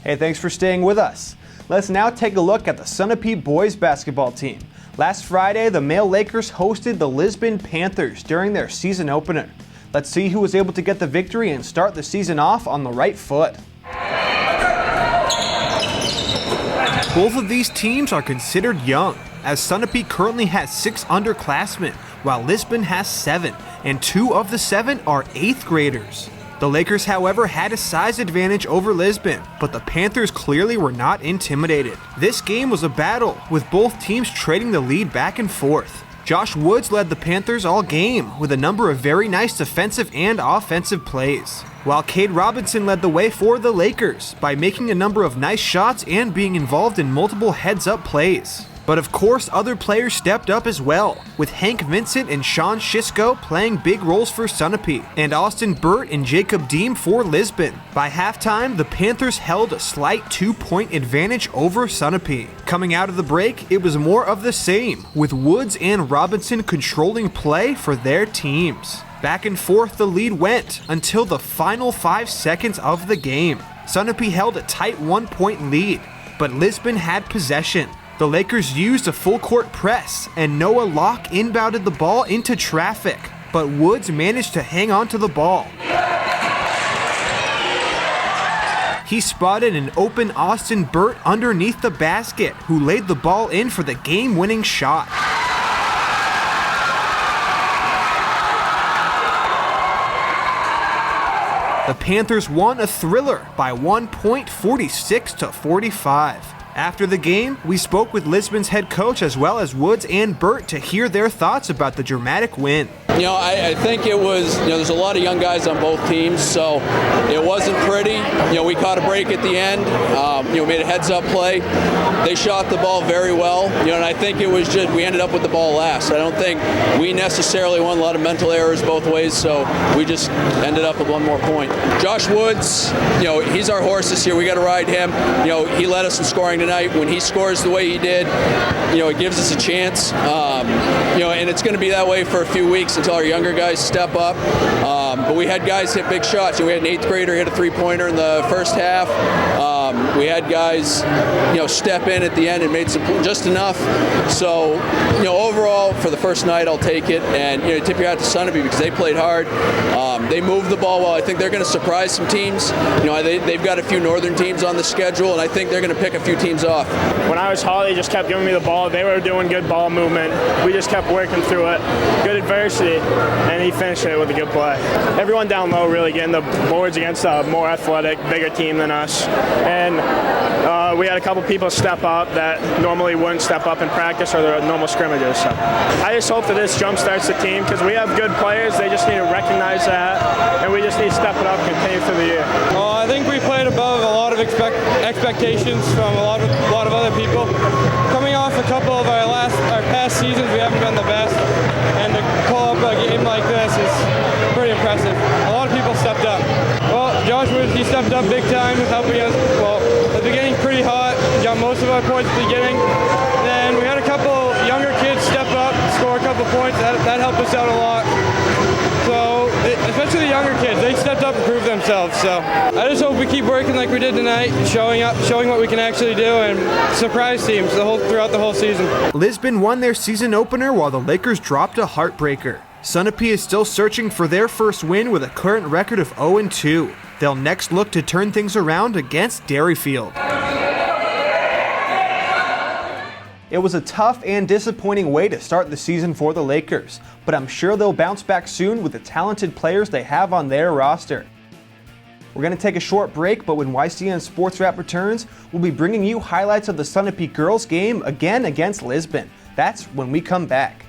Hey, thanks for staying with us. Let's now take a look at the Sunapee boys basketball team. Last Friday, the male Lakers hosted the Lisbon Panthers during their season opener. Let's see who was able to get the victory and start the season off on the right foot. Both of these teams are considered young, as Sunapee currently has 6 underclassmen, while Lisbon has 7, and 2 of the 7 are 8th graders. The Lakers, however, had a size advantage over Lisbon, but the Panthers clearly were not intimidated. This game was a battle, with both teams trading the lead back and forth. Josh Woods led the Panthers all game, with a number of very nice defensive and offensive plays, while Cade Robinson led the way for the Lakers by making a number of nice shots and being involved in multiple heads-up plays. But of course, other players stepped up as well, with Hank Vincent and Sean Shisco playing big roles for Sunapee, and Austin Burt and Jacob Deem for Lisbon. By halftime, the Panthers held a slight 2-point advantage over Sunapee. Coming out of the break, it was more of the same, with Woods and Robinson controlling play for their teams. Back and forth the lead went until the final 5 seconds of the game. Sunapee held a tight 1-point lead, but Lisbon had possession. The Lakers used a full-court press, and Noah Locke inbounded the ball into traffic, but Woods managed to hang on to the ball. He spotted an open Austin Burt underneath the basket, who laid the ball in for the game-winning shot. The Panthers won a thriller by 1 point, 46-45. After the game, we spoke with Lisbon's head coach as well as Woods and Burt to hear their thoughts about the dramatic win. I think it was, there's a lot of young guys on both teams, so it wasn't pretty. We caught a break at the end, made a heads-up play. They shot the ball very well, and I think it was just, we ended up with the ball last. I don't think we necessarily won. A lot of mental errors both ways, so we just ended up with 1 more point. Josh Woods, he's our horse this year. We got to ride him. He led us in scoring tonight. When he scores the way he did, it gives us a chance. And it's going to be that way for a few weeks until our younger guys step up. But we had guys hit big shots. We had an 8th grader hit a 3-pointer in the first half. We had guys, step in at the end and made just enough. So, overall, for the first night, I'll take it. And, tip your hat to Sunapee because they played hard. They moved the ball well. I think they're going to surprise some teams. They've got a few northern teams on the schedule, and I think they're going to pick a few teams off. When I was Hall, they just kept giving me the ball. They were doing good ball movement. We just kept working through it. Good adversity, and he finished it with a good play. Everyone down low really getting the boards against a more athletic, bigger team than us. And we had a couple people step up that normally wouldn't step up in practice or their normal scrimmages. So I just hope that this jumpstarts the team because we have good players. They just need to recognize that, and we just need to step it up and continue through the year. I think we played above a lot of expectations from a lot of other people. Coming off a couple of our past seasons, we haven't been the best, and to pull up a game like this is pretty impressive. A lot of people stepped up. Well, Josh Woods, he stepped up big time, helping us. Well, at the beginning, pretty hot. Got most of our points at the beginning. Then we had a couple younger kids step up, score a couple points. That helped us out a lot. So, especially the younger kids, they stepped up and proved themselves. So, I just hope we keep working like we did tonight, showing what we can actually do, and surprise teams throughout the whole season. Lisbon won their season opener while the Lakers dropped a heartbreaker. Sunapee is still searching for their first win with a current record of 0-2. They'll next look to turn things around against Derryfield. It was a tough and disappointing way to start the season for the Lakers, but I'm sure they'll bounce back soon with the talented players they have on their roster. We're going to take a short break, but when YCN Sports Wrap returns, we'll be bringing you highlights of the Sunapee girls game again against Lisbon. That's when we come back.